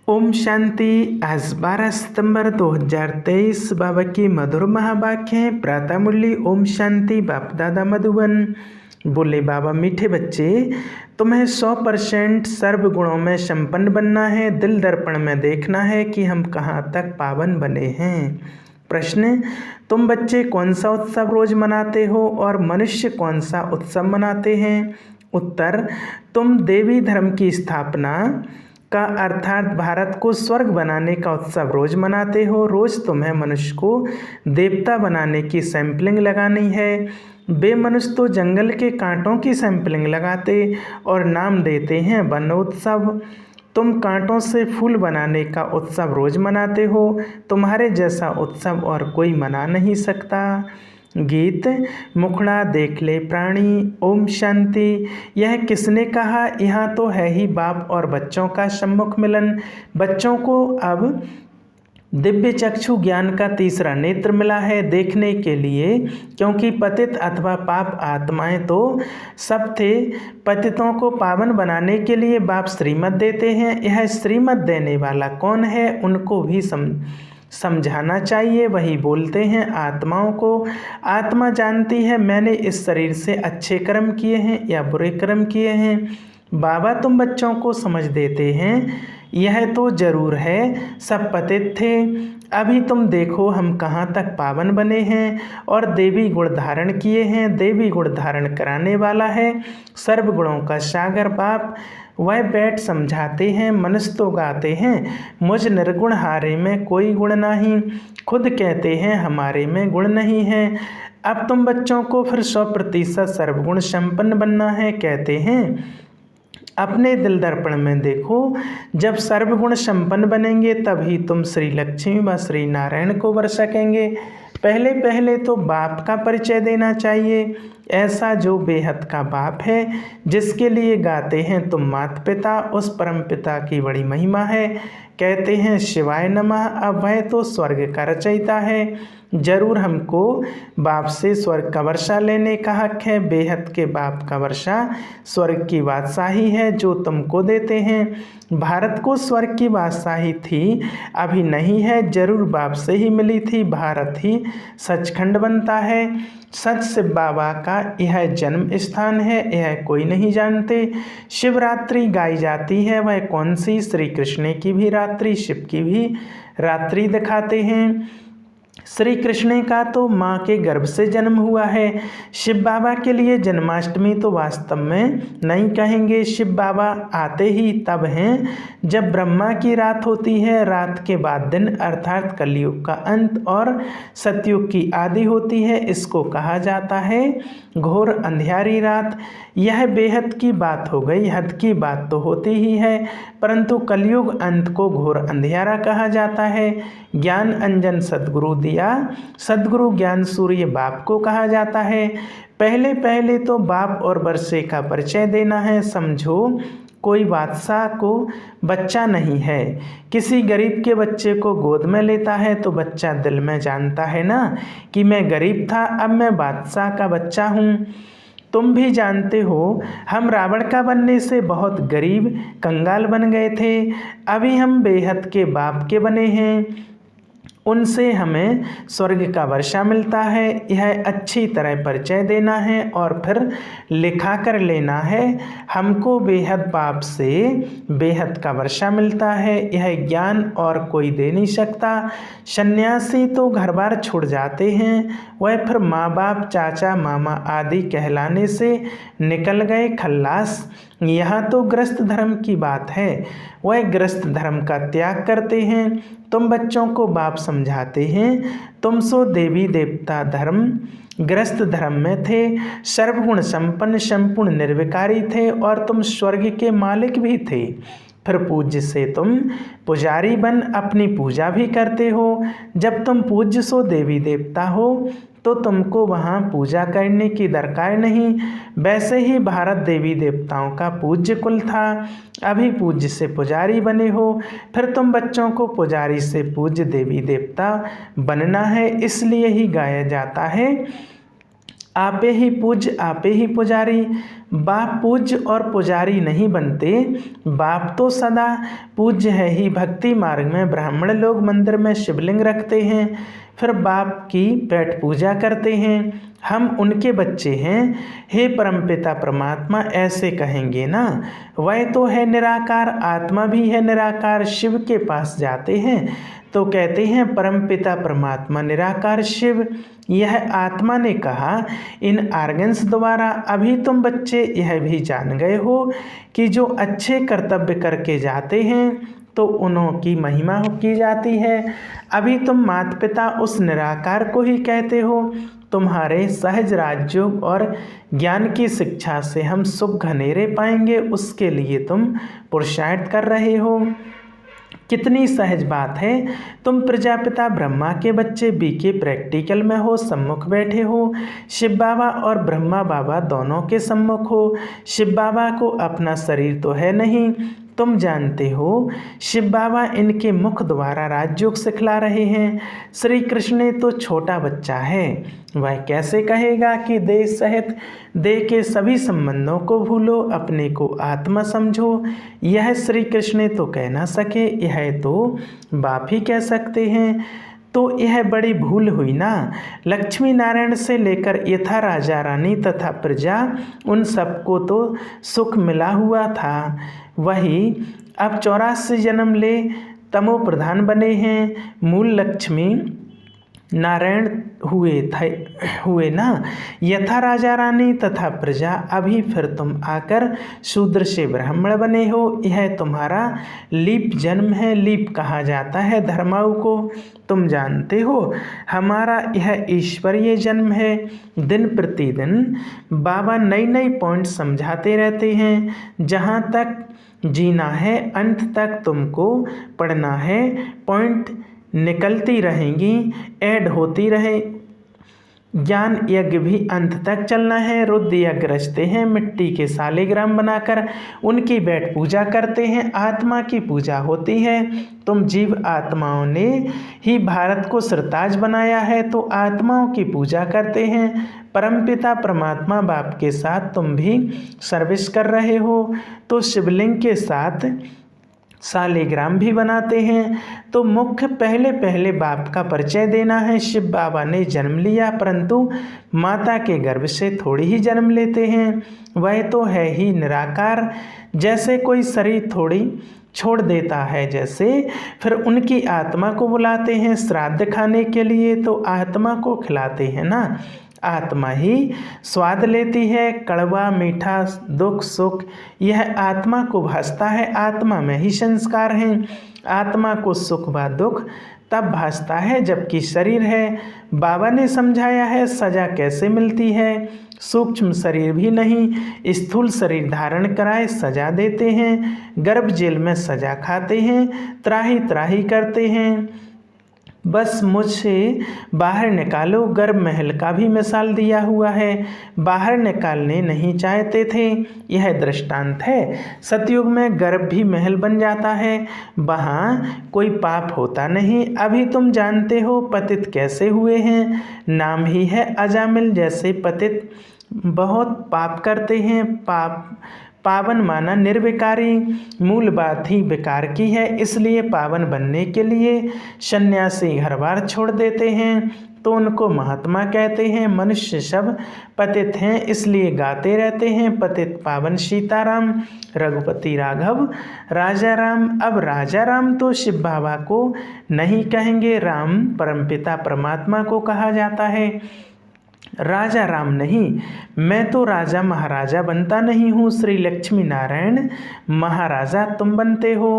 ओम शांति। आज 12 सितंबर 2023 बाबा की मधुर महावाक्य है। प्रातः मुरली। ओम शांति। बाप दादा मधुबन। बोले बाबा, मीठे बच्चे, तुम्हें 100% सर्व गुणों में संपन्न बनना है। दिल दर्पण में देखना है कि हम कहाँ तक पावन बने हैं। प्रश्न, तुम बच्चे कौन सा उत्सव रोज मनाते हो और मनुष्य कौन सा उत्सव मनाते हैं? उत्तर, तुम देवी धर्म की स्थापना का अर्थात भारत को स्वर्ग बनाने का उत्सव रोज मनाते हो। रोज तुम्हें मनुष्य को देवता बनाने की सैंपलिंग लगानी है। वे मनुष्य तो जंगल के कांटों की सैंपलिंग लगाते और नाम देते हैं वन उत्सव। तुम कांटों से फूल बनाने का उत्सव रोज मनाते हो। तुम्हारे जैसा उत्सव और कोई मना नहीं सकता। गीत। मुखड़ा देख ले प्राणी। ओम शांति। यह किसने कहा? यहाँ तो है ही बाप और बच्चों का सम्मुख मिलन। बच्चों को अब दिव्य चक्षु ज्ञान का तीसरा नेत्र मिला है देखने के लिए, क्योंकि पतित अथवा पाप आत्माएं तो सब थे। पतितों को पावन बनाने के लिए बाप श्रीमत देते हैं। यह श्रीमत देने वाला कौन है, उनको भी समझाना चाहिए। वही बोलते हैं आत्माओं को। आत्मा जानती है मैंने इस शरीर से अच्छे कर्म किए हैं या बुरे कर्म किए हैं। बाबा तुम बच्चों को समझ देते हैं। यह तो जरूर है सब पतित थे। अभी तुम देखो हम कहाँ तक पावन बने हैं और देवी गुण धारण किए हैं। देवी गुण धारण कराने वाला है सर्व गुणों का सागर बाप। वह बैठ समझाते हैं। मनुष्य तो गाते हैं मुझ निर्गुण हारे में कोई गुण नहीं। खुद कहते हैं हमारे में गुण नहीं है। अब तुम बच्चों को फिर 100% सर्वगुण संपन्न बनना है। कहते हैं अपने दिल दर्पण में देखो। जब सर्वगुण संपन्न बनेंगे तभी तुम श्री लक्ष्मी व श्री नारायण को वर सकेंगे। पहले पहले तो बाप का परिचय देना चाहिए, ऐसा जो बेहद का बाप है, जिसके लिए गाते हैं तुम माता पिता। उस परम पिता की बड़ी महिमा है। कहते हैं शिवाय नमः। अब वह तो स्वर्ग का रचयिता है। जरूर हमको बाप से स्वर्ग का वर्षा लेने का हक है। बेहद के बाप का वर्षा स्वर्ग की बादशाही है जो तुमको देते हैं। भारत को स्वर्ग की बादशाही थी, अभी नहीं है, जरूर बाप से ही मिली थी। भारत ही सचखंड बनता है। सच शिव बाबा का यह जन्म स्थान है, यह कोई नहीं जानते। शिवरात्रि गाई जाती है, वह कौन सी? श्री कृष्ण की भी रात्रि, शिव की भी रात्रि दिखाते हैं। श्री कृष्ण का तो माँ के गर्भ से जन्म हुआ है। शिव बाबा के लिए जन्माष्टमी तो वास्तव में नहीं कहेंगे। शिव बाबा आते ही तब हैं जब ब्रह्मा की रात होती है। रात के बाद दिन अर्थात कलयुग का अंत और सतयुग की आदि होती है। इसको कहा जाता है घोर अंधियारी रात। यह बेहद की बात हो गई। हद की बात तो होती ही है, परंतु कलयुग अंत को घोर अंधियारा कहा जाता है। ज्ञान अंजन सद्गुरु दिया, सद्गुरु ज्ञान सूर्य बाप को कहा जाता है। पहले पहले तो बाप और वर्षे का परिचय देना है। समझो कोई बादशाह को बच्चा नहीं है, किसी गरीब के बच्चे को गोद में लेता है तो बच्चा दिल में जानता है ना कि मैं गरीब था, अब मैं बादशाह का बच्चा हूँ। तुम भी जानते हो हम रावण का बनने से बहुत गरीब कंगाल बन गए थे। अभी हम बेहद के बाप के बने हैं, उनसे हमें स्वर्ग का वर्षा मिलता है। यह अच्छी तरह परिचय देना है और फिर लिखा कर लेना है। हमको बेहद बाप से बेहद का वर्षा मिलता है। यह ज्ञान और कोई दे नहीं सकता। सन्यासी तो घर बार छोड़ जाते हैं, वह फिर माँ बाप चाचा मामा आदि कहलाने से निकल गए खल्लास। यहाँ तो गृहस्थ धर्म की बात है, वह गृहस्थ धर्म का त्याग करते हैं। तुम बच्चों को बाप समझाते हैं तुम सो देवी देवता धर्म गृहस्थ धर्म में थे, सर्वगुण संपन्न संपूर्ण निर्विकारी थे और तुम स्वर्ग के मालिक भी थे। फिर पूज्य से तुम पुजारी बन अपनी पूजा भी करते हो। जब तुम पूज्य सो देवी देवता हो तो तुमको वहाँ पूजा करने की दरकार नहीं। वैसे ही भारत देवी देवताओं का पूज्य कुल था, अभी पूज्य से पुजारी बने हो। फिर तुम बच्चों को पुजारी से पूज्य देवी देवता बनना है। इसलिए ही गाया जाता है आपे ही पूज्य आपे ही पुजारी। बाप पूज्य और पुजारी नहीं बनते, बाप तो सदा पूज्य है ही। भक्ति मार्ग में ब्राह्मण लोग मंदिर में शिवलिंग रखते हैं, फिर बाप की पेट पूजा करते हैं। हम उनके बच्चे हैं। हे परमपिता परमात्मा ऐसे कहेंगे ना। वह तो है निराकार, आत्मा भी है निराकार। शिव के पास जाते हैं तो कहते हैं परमपिता परमात्मा निराकार शिव। यह आत्मा ने कहा इन आर्गन्स द्वारा। अभी तुम बच्चे यह भी जान गए हो कि जो अच्छे कर्तव्य करके जाते हैं तो उन्हों की महिमा की जाती है। अभी तुम माता पिता उस निराकार को ही कहते हो। तुम्हारे सहज राजयोग और ज्ञान की शिक्षा से हम सुख घनेरे पाएंगे, उसके लिए तुम पुरुषार्थ कर रहे हो। कितनी सहज बात है। तुम प्रजापिता ब्रह्मा के बच्चे बीके प्रैक्टिकल में हो, सम्मुख बैठे हो। शिव बाबा और ब्रह्मा बाबा दोनों के सम्मुख हो। शिव बाबा को अपना शरीर तो है नहीं, तुम जानते हो। शिव बाबा इनके मुख द्वारा राजयोग सिखला रहे हैं। श्री कृष्ण तो छोटा बच्चा है, वह कैसे कहेगा कि देह सहित देह के सभी संबंधों को भूलो, अपने को आत्मा समझो। यह श्री कृष्ण तो कह ना सके, यह तो बाप ही कह सकते हैं। तो यह बड़ी भूल हुई ना। लक्ष्मी नारायण से लेकर यथा राजा रानी तथा प्रजा, उन सबको तो सुख मिला हुआ था। वही अब 84 जन्म ले तमो प्रधान बने हैं। मूल लक्ष्मी नारायण हुए ना। यथा राजा रानी तथा प्रजा, अभी फिर तुम आकर शूद्र से ब्राह्मण बने हो। यह तुम्हारा लीप जन्म है। लीप कहा जाता है धर्माऊ को, तुम जानते हो। हमारा यह ईश्वरीय जन्म है। दिन प्रतिदिन बाबा नई नई पॉइंट समझाते रहते हैं। जहाँ तक जीना है अंत तक तुमको पढ़ना है। पॉइंट निकलती रहेंगी, ऐड होती रहे। ज्ञान यज्ञ भी अंत तक चलना है। रुद्र यज्ञ रचते हैं, मिट्टी के सालिग्राम बनाकर उनकी बैठ पूजा करते हैं। आत्मा की पूजा होती है। तुम जीव आत्माओं ने ही भारत को सरताज बनाया है, तो आत्माओं की पूजा करते हैं। परमपिता परमात्मा बाप के साथ तुम भी सर्विस कर रहे हो, तो शिवलिंग के साथ सालिग्राम भी बनाते हैं। तो मुख्य पहले बाप का परिचय देना है। शिव बाबा ने जन्म लिया, परंतु माता के गर्भ से थोड़ी ही जन्म लेते हैं। वह तो है ही निराकार। जैसे कोई शरीर थोड़ी छोड़ देता है, जैसे फिर उनकी आत्मा को बुलाते हैं श्राद्ध खाने के लिए, तो आत्मा को खिलाते हैं ना। आत्मा ही स्वाद लेती है, कड़वा मीठा दुख सुख यह आत्मा को भासता है। आत्मा में ही संस्कार हैं। आत्मा को सुख व दुख तब भासता है जबकि शरीर है। बाबा ने समझाया है सजा कैसे मिलती है। सूक्ष्म शरीर भी नहीं, स्थूल शरीर धारण कराए सजा देते हैं। गर्भ जेल में सजा खाते हैं, त्राही त्राही करते हैं। बस मुझसे बाहर निकालो। गर्भ महल का भी मिसाल दिया हुआ है, बाहर निकालने नहीं चाहते थे। यह दृष्टांत है। सतयुग में गर्भ भी महल बन जाता है, वहाँ कोई पाप होता नहीं। अभी तुम जानते हो पतित कैसे हुए हैं। नाम ही है अजामिल। जैसे पतित बहुत पाप करते हैं, पावन माना निर्विकारी। मूल बात ही विकार की है, इसलिए पावन बनने के लिए सन्यासी घर बार छोड़ देते हैं, तो उनको महात्मा कहते हैं। मनुष्य सब पतित हैं, इसलिए गाते रहते हैं पतित पावन सीताराम, रघुपति राघव, राजा राम। अब राजा राम तो शिव बाबा को नहीं कहेंगे, राम परमपिता परमात्मा को कहा जाता है। राजा राम नहीं, मैं तो राजा महाराजा बनता नहीं हूँ। श्री लक्ष्मी नारायण महाराजा तुम बनते हो,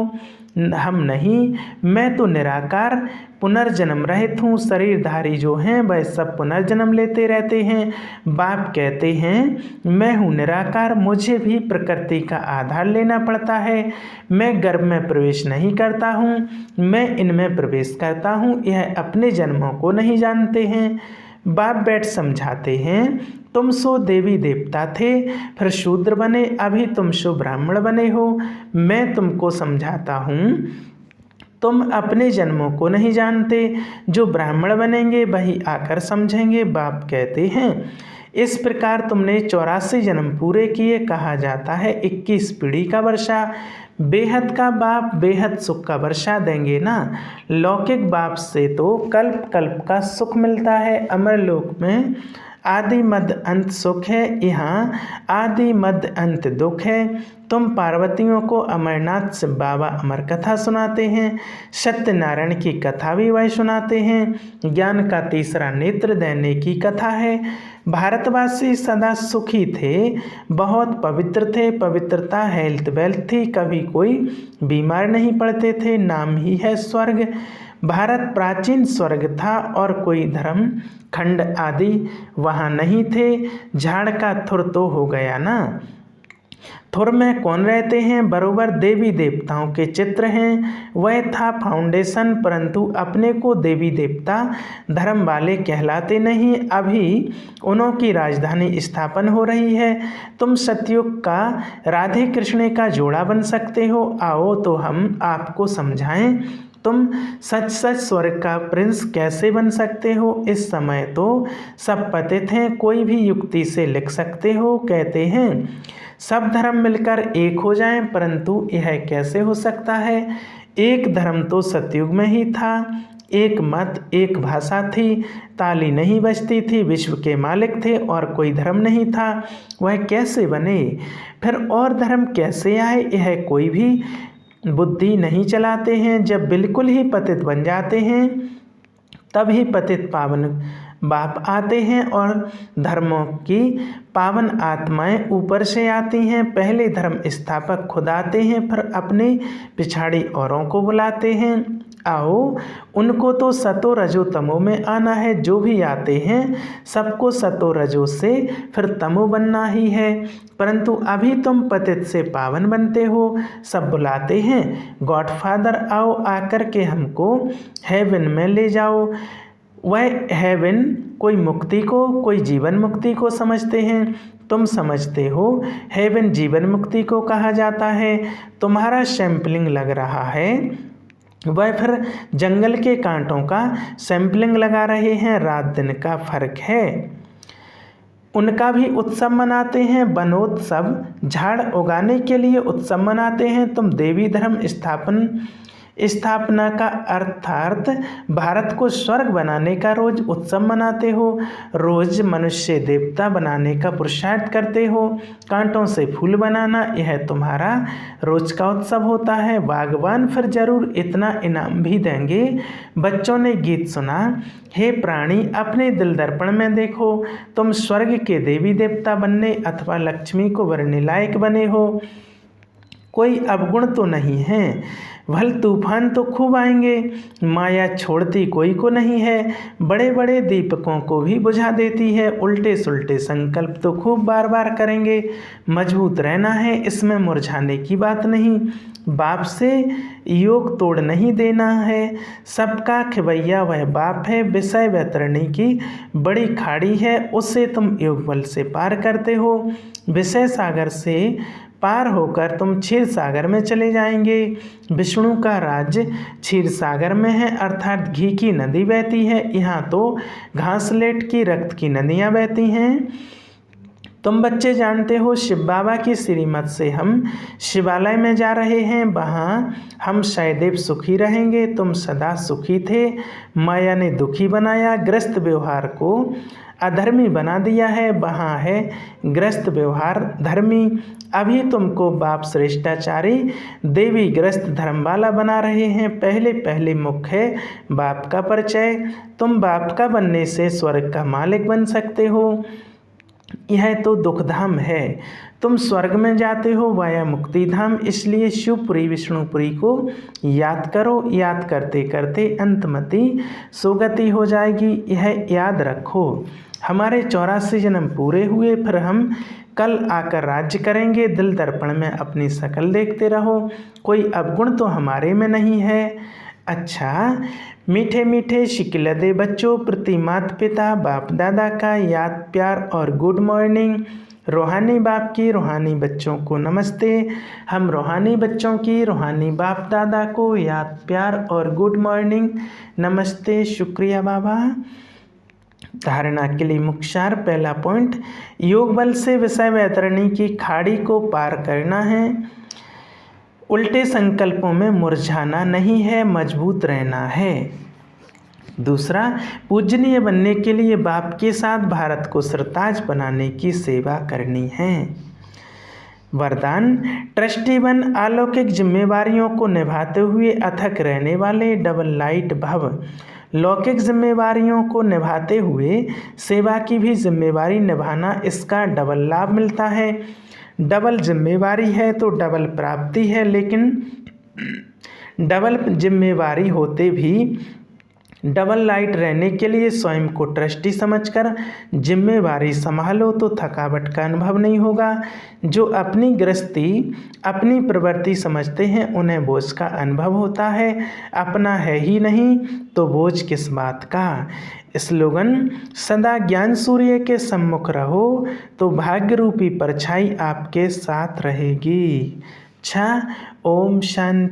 हम नहीं। मैं तो निराकार पुनर्जन्म रहित हूँ। शरीरधारी जो हैं वह सब पुनर्जन्म लेते रहते हैं। बाप कहते हैं मैं हूँ निराकार, मुझे भी प्रकृति का आधार लेना पड़ता है। मैं गर्भ में प्रवेश नहीं करता हूँ, मैं इनमें प्रवेश करता हूँ। यह अपने जन्मों को नहीं जानते हैं। बाप बैठ समझाते हैं तुम सो देवी देवता थे, फिर शूद्र बने, अभी तुम सो ब्राह्मण बने हो। मैं तुमको समझाता हूँ, तुम अपने जन्मों को नहीं जानते। जो ब्राह्मण बनेंगे वही आकर समझेंगे। बाप कहते हैं इस प्रकार तुमने 84 जन्म पूरे किए। कहा जाता है 21 पीढ़ी का वर्षा। बेहद का बाप बेहद सुख का वर्षा देंगे ना। लौकिक बाप से तो कल्प कल्प का सुख मिलता है। अमरलोक में आदि मध्य अंत सुख है, यहाँ आदि मध्य अंत दुख है। तुम पार्वतियों को अमरनाथ से बाबा अमर कथा सुनाते हैं, सत्यनारायण की कथा भी वह सुनाते हैं। ज्ञान का तीसरा नेत्र देने की कथा है। भारतवासी सदा सुखी थे, बहुत पवित्र थे। पवित्रता हेल्थ वेल्थ थी, कभी कोई बीमार नहीं पड़ते थे। नाम ही है स्वर्ग। भारत प्राचीन स्वर्ग था और कोई धर्म खंड आदि वहाँ नहीं थे। झाड़ का थुर तो हो गया ना। थुर में कौन रहते हैं? बरोबर देवी देवताओं के चित्र हैं। वह था फाउंडेशन, परंतु अपने को देवी देवता धर्म वाले कहलाते नहीं। अभी उन्हों की राजधानी स्थापन हो रही है। तुम सतयुग का राधे कृष्ण का जोड़ा बन सकते हो। आओ तो हम आपको समझाएं। तुम सच सच स्वर्ग का प्रिंस कैसे बन सकते हो? इस समय तो सब पतित हैं, कोई भी युक्ति से लिख सकते हो। कहते हैं सब धर्म मिलकर एक हो जाएं, परंतु यह कैसे हो सकता है? एक धर्म तो सतयुग में ही था। एक मत एक भाषा थी, ताली नहीं बजती थी, विश्व के मालिक थे और कोई धर्म नहीं था। वह कैसे बने? फिर और धर्म कैसे आए? यह कोई भी बुद्धि नहीं चलाते हैं। जब बिल्कुल ही पतित बन जाते हैं तब ही पतित पावन बाप आते हैं और धर्मों की पावन आत्माएं ऊपर से आती हैं। पहले धर्म स्थापक खुद आते हैं, फिर अपने पिछाड़ी औरों को बुलाते हैं। आओ, उनको तो सतो रजो तमो में आना है। जो भी आते हैं सबको सतो रजो से फिर तमो बनना ही है। परंतु अभी तुम पतित से पावन बनते हो। सब बुलाते हैं, गॉडफादर आओ, आकर के हमको हेवन में ले जाओ। वह हेवन कोई मुक्ति को, कोई जीवन मुक्ति को समझते हैं। तुम समझते हो हेवन जीवन मुक्ति को कहा जाता है। तुम्हारा सैंपलिंग लग रहा है, वह फिर जंगल के कांटों का सैंपलिंग लगा रहे हैं। रात दिन का फर्क है। उनका भी उत्सव मनाते हैं, वनोत्सव। झाड़ उगाने के लिए उत्सव मनाते हैं। तुम देवी धर्म स्थापना का अर्थात भारत को स्वर्ग बनाने का रोज उत्सव मनाते हो। रोज मनुष्य देवता बनाने का पुरुषार्थ करते हो। कांटों से फूल बनाना यह तुम्हारा रोज का उत्सव होता है। भगवान फिर जरूर इतना इनाम भी देंगे। बच्चों ने गीत सुना, हे प्राणी अपने दिल दर्पण में देखो। तुम स्वर्ग के देवी देवता बनने अथवा लक्ष्मी को वरने लायक बने हो। कोई अवगुण तो नहीं है। भल तूफान तो खूब आएंगे, माया छोड़ती कोई को नहीं है। बड़े बड़े दीपकों को भी बुझा देती है। उल्टे सुल्टे संकल्प तो खूब बार बार करेंगे। मजबूत रहना है, इसमें मुरझाने की बात नहीं। बाप से योग तोड़ नहीं देना है। सबका खिवैया वह बाप है। विषय वैतरणी की बड़ी खाड़ी है, उससे तुम योग बल से पार करते हो। विषय सागर से पार होकर तुम क्षीर सागर में चले जाएंगे। विष्णु का राज्य क्षीर सागर में है, अर्थात घी की नदी बहती है। यहाँ तो घासलेट की रक्त की नदियाँ बहती हैं। तुम बच्चे जानते हो शिव बाबा की श्रीमत से हम शिवालय में जा रहे हैं। वहाँ हम सदैव सुखी रहेंगे। तुम सदा सुखी थे, माया ने दुखी बनाया। ग्रस्त व्यवहार को अधर्मी बना दिया है। वहाँ है ग्रस्त व्यवहार धर्मी। अभी तुमको बाप श्रेष्ठाचारी देवी ग्रस्त धर्म वाला बना रहे हैं। पहले पहले मुख्य है बाप का परिचय। तुम बाप का बनने से स्वर्ग का मालिक बन सकते हो। यह तो दुखधाम है। तुम स्वर्ग में जाते हो वाया मुक्ति धाम। इसलिए शिवपुरी विष्णुपुरी को याद करो। याद करते करते अंतमति सुगति हो जाएगी। यह याद रखो। हमारे 84 जन्म पूरे हुए, फिर हम कल आकर राज्य करेंगे। दिल दर्पण में अपनी शकल देखते रहो। कोई अवगुण तो हमारे में नहीं है। अच्छा, मीठे मीठे शिकलदे बच्चों प्रति माता पिता बाप दादा का याद प्यार और गुड मॉर्निंग। रूहानी बाप की रूहानी बच्चों को नमस्ते। हम रूहानी बच्चों की रूहानी बाप दादा को याद प्यार और गुड मॉर्निंग। नमस्ते, शुक्रिया बाबा। धारणा के लिए मुख्य सार। पहला पॉइंट, योग बल से विषय वैतरणी की खाड़ी को पार करना है। उल्टे संकल्पों में मुरझाना नहीं है, मजबूत रहना है। दूसरा, पूजनीय बनने के लिए बाप के साथ भारत को सरताज बनाने की सेवा करनी है। वरदान, ट्रस्टी बन अलौकिक जिम्मेवारियों को निभाते हुए अथक रहने वाले डबल लाइट भव। लौकिक जिम्मेवारियों को निभाते हुए सेवा की भी जिम्मेवारी निभाना, इसका डबल लाभ मिलता है। डबल जिम्मेवारी है तो डबल प्राप्ति है, लेकिन डबल जिम्मेवारी होते भी डबल लाइट रहने के लिए स्वयं को ट्रस्टी समझकर जिम्मेवारी संभालो तो थकावट का अनुभव नहीं होगा। जो अपनी गृहस्थी अपनी प्रवृत्ति समझते हैं उन्हें बोझ का अनुभव होता है। अपना है ही नहीं तो बोझ किस बात का। स्लोगन, सदा ज्ञान सूर्य के सम्मुख रहो तो भाग्य रूपी परछाई आपके साथ रहेगी। अच्छा, ओम शांति।